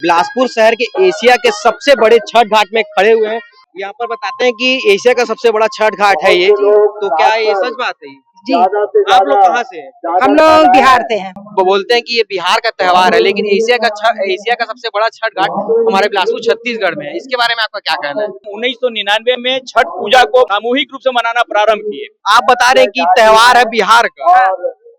बिलासपुर शहर के एशिया के सबसे बड़े छठ घाट में खड़े हुए हैं। यहाँ पर बताते हैं कि एशिया का सबसे बड़ा छठ घाट है ये, तो क्या ये सच बात है? जी। आप लोग कहाँ से हैं? हम लोग बिहार से हैं। वो बोलते हैं कि ये बिहार का त्योहार है, लेकिन एशिया का सबसे बड़ा छठ घाट हमारे बिलासपुर छत्तीसगढ़ में है। इसके बारे में आपका क्या कहना है? 1999 में छठ पूजा को सामूहिक रूप से मनाना प्रारंभ किए। आप बता रहे हैं कि त्योहार है बिहार का,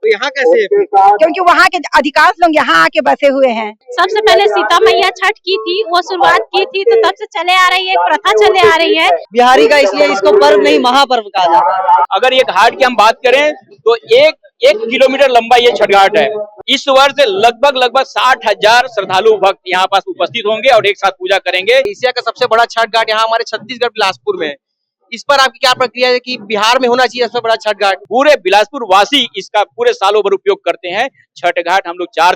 तो यहाँ कैसे है? क्योंकि वहाँ के अधिकांश लोग यहाँ आके बसे हुए हैं। सबसे पहले सीता मैया छठ की थी, वो शुरुआत की थी, तो तब से चले आ रही है, प्रथा चले आ रही है। बिहारी का, इसलिए इसको पर्व नहीं महापर्व कहा जाता है। अगर ये घाट की हम बात करें तो एक किलोमीटर लंबा ये छठ घाट है। इस वर्ष लगभग 60,000 श्रद्धालु भक्त यहाँ पास उपस्थित होंगे और एक साथ पूजा करेंगे। एशिया का सबसे बड़ा छठ घाट यहाँ हमारे छत्तीसगढ़ बिलासपुर में है। इस पर आपकी क्या प्रक्रिया है कि बिहार में होना चाहिए सबसे बड़ा छठ घाट? पूरे बिलासपुर वासी इसका पूरे सालों भर उपयोग करते हैं। छठ घाट हम लोग चार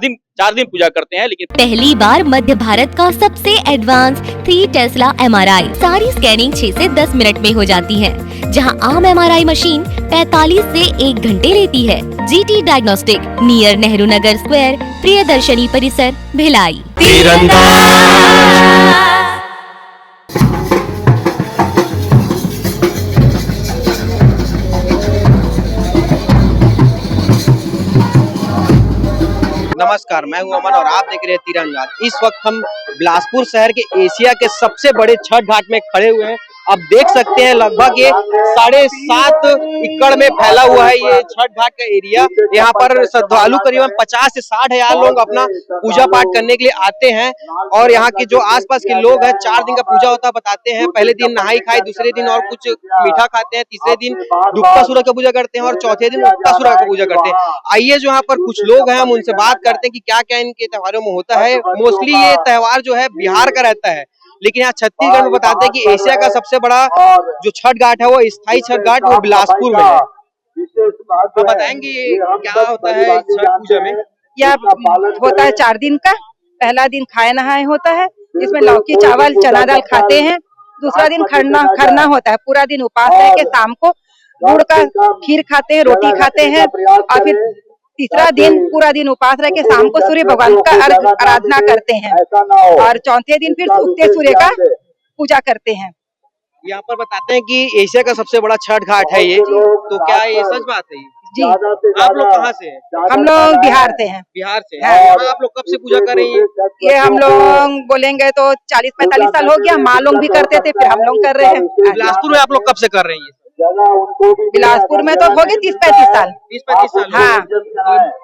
दिन पूजा करते हैं। लेकिन पहली बार मध्य भारत का सबसे एडवांस 3 टेस्ला MRI, सारी स्कैनिंग 6 से 10 मिनट में हो जाती है, जहां आम MRI मशीन 45 से 1 घंटे लेती है। GT diagnostic, near Nehru Nagar square, Priyadarshini परिसर, भिलाई। नमस्कार, मैं हूं अमन और आप देख रहे हैं तिरंगा। इस वक्त हम बिलासपुर शहर के एशिया के सबसे बड़े छठ घाट में खड़े हुए हैं। अब देख सकते हैं लगभग ये 7.5 एकड़ में फैला हुआ है ये छठ घाट का एरिया। यहाँ पर श्रद्धालु करीबन 50 से 60 हजार लोग अपना पूजा पाठ करने के लिए आते हैं। और यहाँ के जो आसपास के लोग हैं, 4 दिन का पूजा होता है बताते हैं। पहले दिन नहाई खाई, दूसरे दिन और कुछ मीठा खाते हैं, तीसरे दिन डूबता सूरज का पूजा करते हैं और चौथे दिन उगता सूरज का पूजा करते हैं। आइए जो यहाँ पर कुछ लोग हैं हम उनसे बात करते हैं कि क्या क्या इनके त्योहारों में होता है। मोस्टली ये त्योहार जो है बिहार का रहता है, लेकिन यहाँ छत्तीसगढ़ में बताते हैं कि एशिया का सबसे बड़ा जो छठ घाट है वो स्थायी छठ घाट वो बिलासपुर में है। तो बताएंगे क्या होता है छठ पूजा में? यह होता है 4 दिन का। पहला दिन खाए नहाए होता है, जिसमें लौकी चावल चना दाल खाते हैं। दूसरा दिन खरना होता है, पूरा दिन उपवास रह के शाम को गुड़ का खीर खाते हैं, रोटी खाते हैं। और फिर तीसरा दिन पूरा दिन उपवास रह के शाम को सूर्य भगवान का आराधना करते हैं। और चौथे दिन फिर उगते सूर्य का पूजा करते हैं। यहाँ पर बताते हैं कि एशिया का सबसे बड़ा छठ घाट है ये, तो क्या ये सच बात है? जी। आप लोग कहाँ से हैं? हम लोग बिहार से हैं। बिहार से। हाँ। यहाँ आप लोग कब से पूजा कर रही हैं? ये हम लोग बोलेंगे तो 40-45 साल हो गया। माँ लोग भी करते थे, फिर हम लोग कर रहे हैं। बिलासपुर में आप लोग कब से कर रही हैं? बिलासपुर में तो हो गए 30-35 साल। 30-35 साल। हाँ।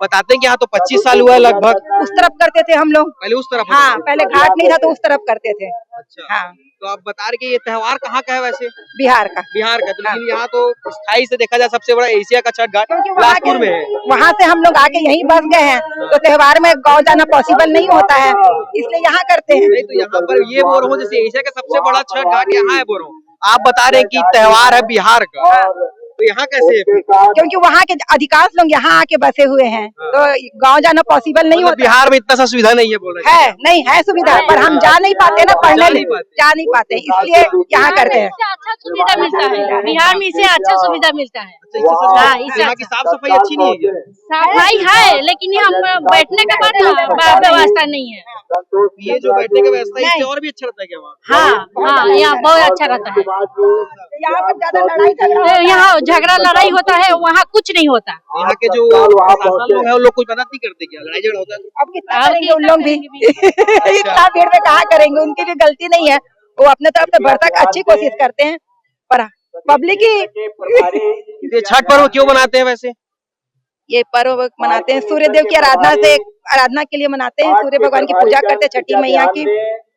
बताते हैं कि यहाँ तो 25 साल हुआ है लगभग। उस तरफ करते थे हम लोग पहले उस तरफ? हाँ, पहले घाट नहीं था तो उस तरफ करते थे। अच्छा। हाँ। तो आप बता रहे कि ये त्योहार कहाँ का है वैसे? बिहार का। बिहार का। तो लेकिन यहाँ तो स्थायी से देखा जाए सबसे बड़ा एशिया का छठ घाट बिलासपुर में है। वहाँ से हम लोग आके यहीं बस गए हैं, तो त्योहार में गाँव जाना पॉसिबल नहीं होता है, इसलिए यहाँ करते हैं। नहीं तो यहाँ पर ये बोल रहा हूँ जैसे एशिया का सबसे बड़ा छठ घाट यहाँ है बोल रहा हूँ। आप बता रहे हैं कि त्योहार है बिहार का, तो यहाँ कैसे है? क्योंकि वहाँ के अधिकांश लोग यहाँ आके बसे हुए हैं, तो गांव जाना पॉसिबल नहीं होता। बिहार में इतना सा सुविधा नहीं है बोल रहे है, नहीं है सुविधा, पर हम जा नहीं पाते ना, पढ़ने जा नहीं पाते, इसलिए यहाँ करते हैं। अच्छा सुविधा मिलता है बिहार में, इसे अच्छा सुविधा मिलता है। हाँ, यहाँ की साफ सफाई अच्छी नहीं है? सफाई है, लेकिन यहाँ बैठने का व्यवस्था नहीं है। ये जो बैठने का व्यवस्था है इससे और भी अच्छा रहता है क्या वहाँ? हाँ, यहाँ बहुत अच्छा रहता है। यहाँ पर ज्यादा लड़ाई यहाँ झगड़ा लड़ाई होता है, वहाँ कुछ नहीं होता। यहाँ के जो प्रशासन लोग हैं उन लोग कुछ मदद नहीं करते क्या? लड़ाई झगड़ा होता है तो? अब कितना करेंगे उन लोग भी इतना भीड़ में कहाँ करेंगे, उनकी भी गलती नहीं है, वो अपने तरफ से बढ़ता अच्छी कोशिश करते हैं, पर पब्लिक ही। छठ पर्व क्यों मनाते हैं वैसे? ये पर्व मनाते हैं सूर्य देव की आराधना के लिए मनाते हैं। सूर्य भगवान की पूजा करते हैं, छठी मैया की।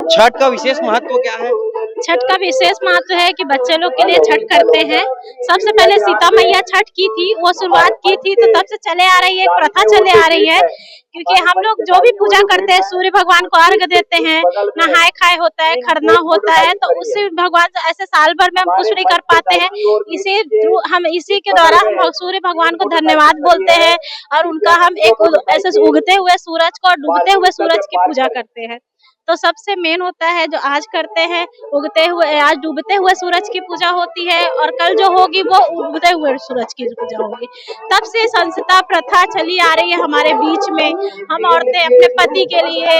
छठ का विशेष महत्व क्या है? छठ का विशेष महत्व है कि बच्चे लोग के लिए छठ करते हैं। सबसे पहले सीता मैया छठ की थी, वो शुरुआत की थी, तो तब से चले आ रही है, प्रथा चले आ रही है। क्योंकि हम लोग जो भी पूजा करते हैं, सूर्य भगवान को अर्घ देते हैं, नहाए खाए होता है, खरना होता है, तो उससे भगवान से ऐसे साल भर में हम कुछ नहीं कर पाते हैं। इसी के द्वारा हम सूर्य भगवान को धन्यवाद बोलते हैं और उनका हम एक ऐसे उगते हुए सूरज को और डूबते हुए सूरज की पूजा करते हैं। तो सबसे मेन होता है जो आज करते हैं उगते हुए, आज डूबते हुए सूरज की पूजा होती है और कल जो होगी वो उगते हुए सूरज की पूजा होगी। तब से संस्था प्रथा चली आ रही है हमारे बीच में। हम औरतें अपने पति के लिए,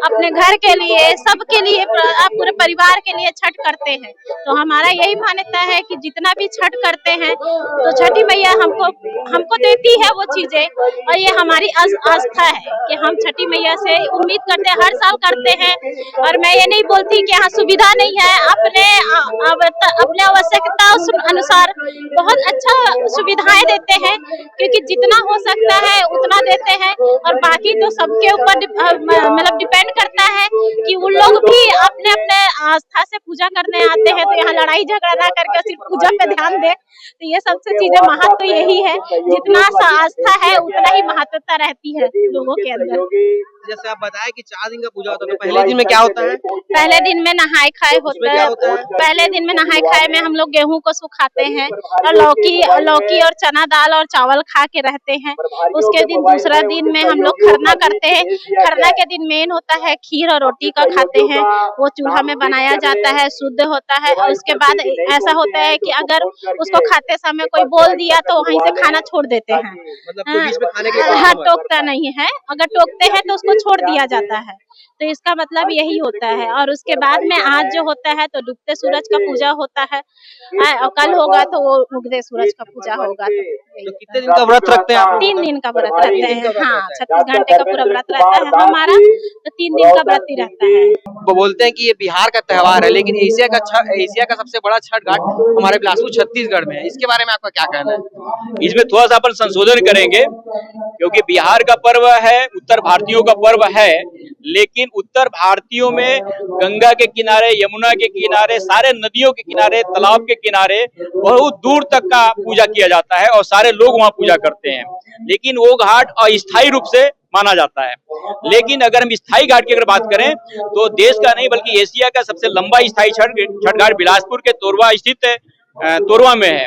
अपने घर के लिए, सबके लिए, पूरे परिवार के लिए छठ करते हैं। तो हमारा यही मान्यता है कि जितना भी छठ करते हैं तो छठी मैया हमको देती है वो चीजें, और ये हमारी आस्था है कि हम छठी मैया से उम्मीद करते हैं, हर साल करते हैं। और मैं ये नहीं बोलती कि यहाँ सुविधा नहीं है, अपने आवश्यकता अनुसार बहुत अच्छा सुविधाएं देते हैं, क्योंकि जितना हो सकता है उतना देते हैं। और बाकी तो सबके ऊपर मतलब डिपेंड करता है कि उन लोग भी अपने अपने आस्था से पूजा करने आते हैं, तो यहाँ लड़ाई झगड़ा ना करके सिर्फ पूजा पे ध्यान दे। तो ये सबसे चीजें महत्व तो यही है, जितना आस्था है उतना ही महत्वता रहती है लोगों के अंदर। जैसे आप बताया कि 4 दिन का पूजा होता है, तो पहले दिन में क्या होता है? पहले दिन में नहाए खाए होता है। पहले दिन में नहाए खाए में हम लोग गेहूं को सुखाते हैं और लौकी और चना दाल और चावल खा के रहते हैं। उसके दिन दूसरा दिन में हम लोग खरना करते हैं। खरना के दिन मेन होता है खीर और रोटी का खाते हैं, वो चूल्हा में बनाया जाता है, शुद्ध होता है। और उसके बाद ऐसा होता है कि अगर उसको खाते समय कोई बोल दिया तो वहीं से खाना छोड़ देते हैं। हाँ, टोकता नहीं है, अगर टोकते हैं तो उसको छोड़ दिया जाता है। तो इसका मतलब यही होता है। और उसके बाद में आज जो होता है तो डूबते सूरज का पूजा होता है, और कल होगा तो वो उगते सूरज का पूजा होगा। तो कितने दिन का व्रत रखते हैं आप? 3 दिन का व्रत रहते हैं। हाँ, 36 घंटे का पूरा व्रत रहता है हमारा, तो 3 दिन का व्रत ही रहता है। वो बोलते हैं कि ये बिहार का त्योहार है, लेकिन एशिया का सबसे बड़ा छठ घाट हमारे बिलासपुर छत्तीसगढ़ में है। इसके बारे में आपका क्या कहना है? इसमें थोड़ा सा अपन संशोधन करेंगे, क्योंकि बिहार का पर्व है, उत्तर भारतीयों का पर्व है, लेकिन उत्तर भारतीयों में गंगा के किनारे, यमुना के किनारे, सारे नदियों के किनारे, तालाब के किनारे बहुत दूर तक का पूजा किया जाता है और सारे लोग वहां पूजा करते हैं। लेकिन वो घाट अस्थायी रूप से माना जाता है। लेकिन अगर हम स्थायी घाट की अगर बात करें तो देश का नहीं बल्कि एशिया का सबसे लंबा स्थायी छठ घाट बिलासपुर के तोरवा स्थित तोरवा में है।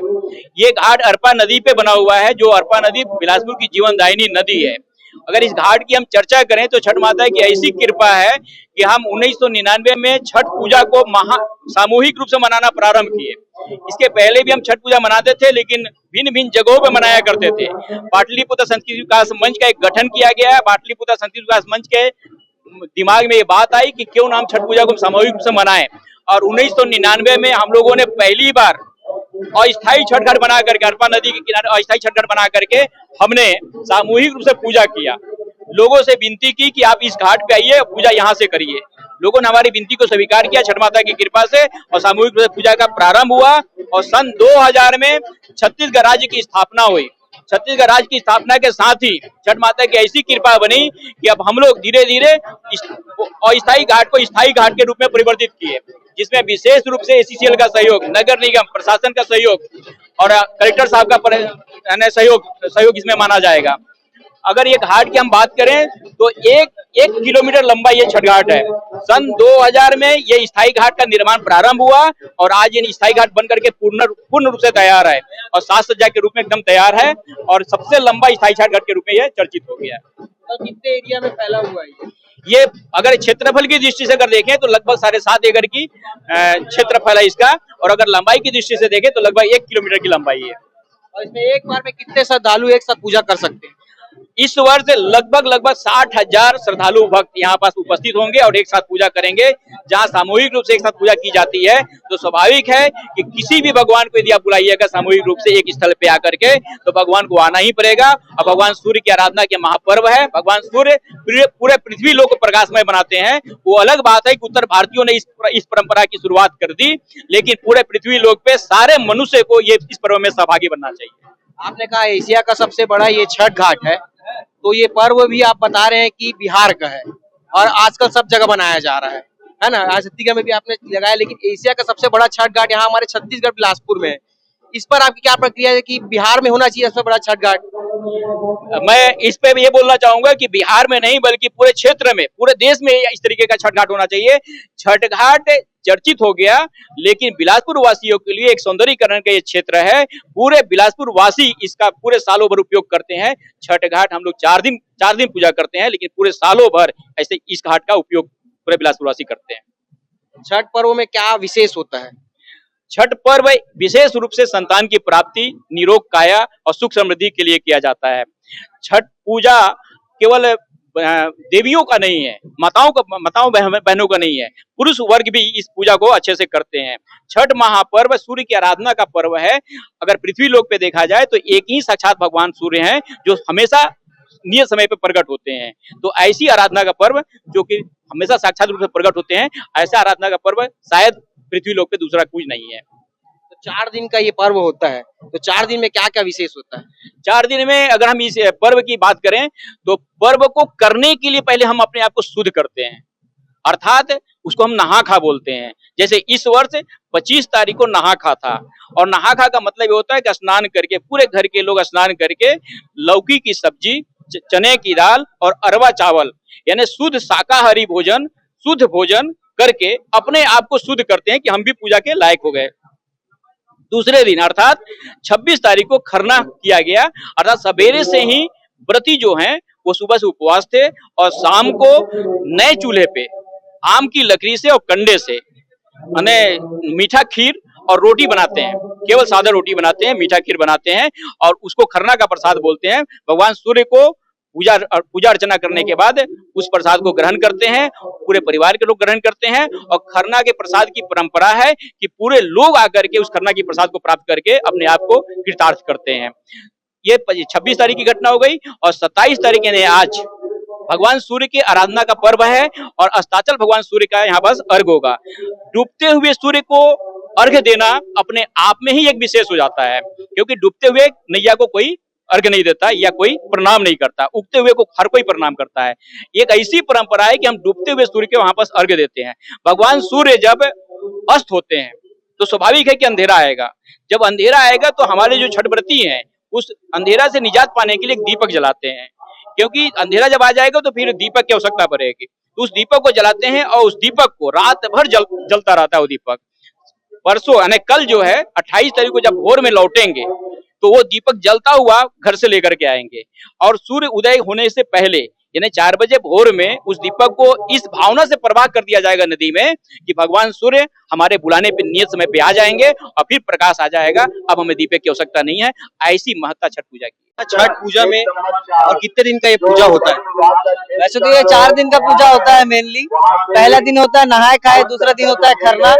ये घाट अरपा नदी पे बना हुआ है, जो अरपा नदी बिलासपुर की जीवनदायिनी नदी है। अगर इस घाट की हम चर्चा करें तो छठ माता की ऐसी कृपा है कि हम 1999 में छठ पूजा को सामूहिक रूप से मनाना प्रारंभ किए। इसके पहले भी हम छठ पूजा मनाते थे, लेकिन भिन्न भिन्न जगहों पर मनाया करते थे। पाटलिपुत्र संस्कृति विकास मंच का एक गठन किया गया है। पाटलिपुत्र संस्कृति विकास मंच के दिमाग में ये बात आई कि क्यों ना हम छठ पूजा को सामूहिक रूप से मनाएं, और 1999 में हम लोगों ने पहली बार अस्थायी छठ घाट बना करके, अरपा नदी के किनारे अस्थायी छठ घाट बना करके हमने सामूहिक रूप से पूजा किया। लोगों से विनती की कि आप इस घाट पे आइए, पूजा यहाँ से करिए। लोगों ने हमारी विनती को स्वीकार किया छठ माता की कृपा से, और सामूहिक रूप से पूजा का प्रारंभ हुआ। और सन 2000 में छत्तीसगढ़ राज्य की स्थापना हुई। छत्तीसगढ़ राज्य की स्थापना के साथ ही छठ माता की ऐसी कृपा बनी कि अब हम लोग धीरे धीरे अस्थायी घाट को स्थायी घाट के रूप में परिवर्तित किए, जिसमें विशेष रूप से ACCL का सहयोग, नगर निगम प्रशासन का सहयोग और कलेक्टर साहब का सहयोग इसमें माना जाएगा। अगर ये घाट की हम बात करें तो 1 किलोमीटर लंबा ये छठ घाट है। सन 2000 में ये स्थायी घाट का निर्माण प्रारंभ हुआ और आज ये स्थायी घाट बन करके पूर्ण रूप से तैयार है और साज सज्जा के रूप में एकदम तैयार है और सबसे लंबा स्थायी छठ घाट के रूप में ये चर्चित हो गया है। तो कितने एरिया में फैला हुआ है ये? अगर क्षेत्रफल की दृष्टि से अगर देखें तो लगभग 7.5 एकड़ की क्षेत्रफल है इसका, और अगर लंबाई की दृष्टि से देखें तो लगभग 1 किलोमीटर की लंबाई है। और इसमें एक बार में कितने श्रद्धालु एक साथ पूजा कर सकते हैं? इस वर्ष लगभग 60,000 श्रद्धालु भक्त यहाँ पास उपस्थित होंगे और एक साथ पूजा करेंगे। जहाँ सामूहिक रूप से एक साथ पूजा की जाती है तो स्वाभाविक है कि किसी भी भगवान को यदि आप बुलाइएगा सामूहिक रूप से एक स्थल पे आकर के, तो भगवान को आना ही पड़ेगा। और भगवान सूर्य की आराधना के महापर्व है। भगवान सूर्य पूरे पृथ्वी लोक को प्रकाशमय बनाते हैं। वो अलग बात है कि उत्तर भारतीयों ने इस परंपरा की शुरुआत कर दी, लेकिन पूरे पृथ्वी लोक पे सारे मनुष्य को ये इस पर्व में सहभागी बनना चाहिए। आपने कहा एशिया का सबसे बड़ा ये छठ घाट है, तो ये पर्व भी आप बता रहे हैं कि बिहार का है और आजकल सब जगह बनाया जा रहा है ना? आज छत्तीसगढ़ में भी आपने लगाया, लेकिन एशिया का सबसे बड़ा छठ घाट यहाँ हमारे छत्तीसगढ़ बिलासपुर में है। इस पर आपकी क्या प्रक्रिया है कि बिहार में होना चाहिए सबसे बड़ा छठ घाट? मैं इस पे भी ये बोलना चाहूंगा कि बिहार में नहीं बल्कि पूरे क्षेत्र में, पूरे देश में इस तरीके का छठ घाट होना चाहिए। छठ घाट चर्चित हो गया, लेकिन बिलासपुर वासियों के लिए एक सौंदर्यीकरण का ये क्षेत्र है। पूरे बिलासपुर वासी इसका पूरे सालों भर उपयोग करते हैं। छठ घाट हम लोग 4 दिन पूजा करते हैं, लेकिन पूरे सालों भर ऐसे इस घाट का उपयोग पूरे बिलासपुरवासी करते हैं। छठ पर्व में क्या विशेष होता है? छठ पर्व विशेष रूप से संतान की प्राप्ति, निरोग काया और सुख समृद्धि के लिए किया जाता है। छठ पूजा केवल देवियों का नहीं है, माताओं बहनों का नहीं है, पुरुष वर्ग भी इस पूजा को अच्छे से करते हैं। छठ महापर्व सूर्य की आराधना का पर्व है। अगर पृथ्वी लोक पे देखा जाए तो एक ही साक्षात भगवान सूर्य हैं जो हमेशा नियत समय पे प्रकट होते हैं। तो ऐसी आराधना का पर्व जो कि हमेशा साक्षात रूप से प्रकट होते हैं, ऐसा आराधना का पर्व शायद पृथ्वी लोक पे दूसरा कुछ नहीं है। तो 4 दिन का ये पर्व होता है, तो 4 दिन में क्या क्या विशेष होता है? 4 दिन में अगर हम इस पर्व की बात करें तो पर्व को करने के लिए पहले हम अपने आप को शुद्ध करते हैं, अर्थात उसको हम नहा खा बोलते हैं। जैसे इस वर्ष 25 तारीख को नहा खा था, और नहा खा का मतलब ये होता है कि स्नान करके, पूरे घर के लोग स्नान करके लौकी की सब्जी, चने की दाल और अरवा चावल यानी शुद्ध शाकाहारी भोजन, शुद्ध भोजन करके अपने आप को शुद्ध करते हैं कि हम भी पूजा के लायक हो गए। दूसरे दिन अर्थात 26 तारीख को खरना किया गया, अर्थात सवेरे से ही व्रती जो हैं वो सुबह से उपवास थे और शाम को नए चूल्हे पे आम की लकड़ी से और कंडे से मीठा खीर और रोटी बनाते हैं। केवल सादा रोटी बनाते हैं, मीठा खीर बनाते हैं और उसको खरना का प्रसाद बोलते हैं। भगवान सूर्य को पूजा अर्चना करने के बाद उस प्रसाद को ग्रहण करते हैं, पूरे परिवार के लोग ग्रहण करते हैं। और खरना के प्रसाद की परंपरा है कि पूरे लोग आकर के उस खरना की प्रसाद को प्राप्त करके अपने आप को कृतार्थ करते हैं। ये 26 तारीख की घटना हो गई। और 27 तारीख यानी आज भगवान सूर्य की आराधना का पर्व है और अस्ताचल भगवान सूर्य का यहाँ पर अर्घ होगा। डूबते हुए सूर्य को अर्घ देना अपने आप में ही एक विशेष हो जाता है, क्योंकि डूबते हुए नैया को कोई अर्घ नहीं देता या कोई प्रणाम नहीं करता, उगते हुए को हर कोई प्रणाम करता है। एक ऐसी परंपरा है कि हम डूबते हुए सूर्य के वहां पर अर्घ देते हैं। भगवान सूर्य जब अस्त होते हैं तो स्वाभाविक है कि अंधेरा आएगा। जब अंधेरा आएगा तो हमारे जो छठव्रती हैं उस अंधेरा से निजात पाने के लिए एक दीपक जलाते हैं, क्योंकि अंधेरा जब आ जाएगा तो फिर दीपक की आवश्यकता पड़ेगी। तो उस दीपक को जलाते हैं और उस दीपक को रात भर जलता रहता है। वो दीपक परसों यानी कल जो है 28 तारीख को जब भोर में लौटेंगे तो वो दीपक जलता हुआ घर से लेकर के आएंगे और सूर्य उदय होने से पहले यानी 4 बजे भोर में उस दीपक को इस भावना से प्रवाह कर दिया जाएगा नदी में कि भगवान सूर्य हमारे बुलाने पे नियत समय पे आ जाएंगे और फिर प्रकाश आ जाएगा, अब हमें दीपक की आवश्यकता नहीं है। ऐसी महत्ता छठ पूजा की। छठ पूजा में और कितने दिन का ये पूजा होता है? वैसे तो ये 4 दिन का पूजा होता है मेनली। पहला दिन होता है नहाए खाए, दूसरा दिन होता है खरना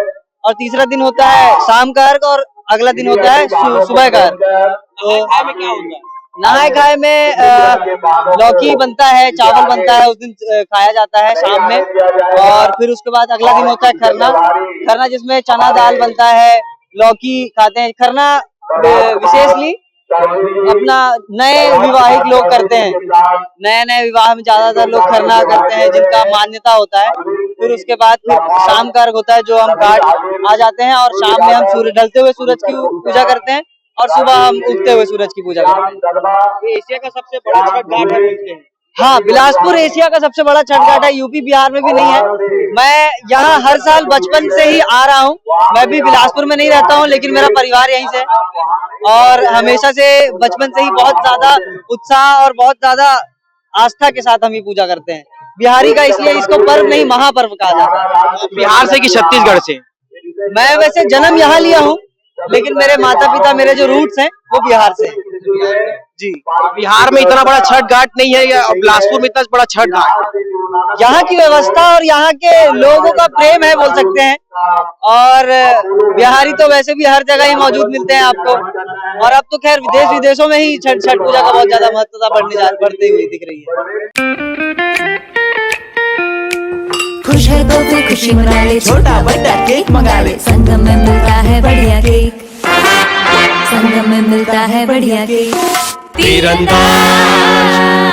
और तीसरा दिन होता है शाम का अर्घ और अगला दिन होता है सुबह का अर्घ। तो में क्या होता है? नहाए खाए में लौकी बनता है, चावल बनता है, उस दिन खाया जाता है शाम में। और फिर उसके बाद अगला दिन होता है खरना जिसमें चना दाल बनता है, लौकी खाते हैं। खरना विशेषली अपना नए विवाहित लोग करते हैं, नए विवाह में ज्यादातर लोग खरना करते हैं जिनका मान्यता होता है। फिर उसके बाद फिर शाम का अर्घ होता है जो हम घाट आ जाते हैं और शाम में हम सूर्य ढलते हुए सूरज की पूजा करते हैं और सुबह हम उगते हुए सूरज की पूजा करते हैं। एशिया का सबसे बड़ा छठ घाट है। हाँ, बिलासपुर एशिया का सबसे बड़ा छठ घाट है। यूपी बिहार में भी नहीं है। मैं यहाँ हर साल बचपन से ही आ रहा हूँ। मैं भी बिलासपुर में नहीं रहता हूँ लेकिन मेरा परिवार यहीं से और हमेशा से बचपन से ही बहुत ज्यादा उत्साह और बहुत ज्यादा आस्था के साथ हम ये पूजा करते हैं। बिहारी का इसलिए इसको पर्व नहीं महापर्व कहा जाता है। बिहार से कि छत्तीसगढ़ से? मैं वैसे जन्म यहाँ लिया हूँ लेकिन मेरे माता पिता, मेरे जो रूट्स हैं वो बिहार से जी। बिहार में इतना बड़ा छठ घाट नहीं है या बिलासपुर में इतना बड़ा छठ घाट? यहाँ की व्यवस्था और यहाँ के लोगों का प्रेम है बोल सकते हैं। और बिहारी तो वैसे भी हर जगह ही मौजूद मिलते हैं आपको। और अब तो खैर विदेश विदेशों में ही छठ पूजा का बहुत ज्यादा महत्वता बढ़ती हुई दिख रही है। खुश है तो फिर खुशी मना ले, छोटा बड़ा केक मंगा ले, संगम में मिलता है बढ़िया केक, संगम में मिलता है बढ़िया केक। तीरंदाज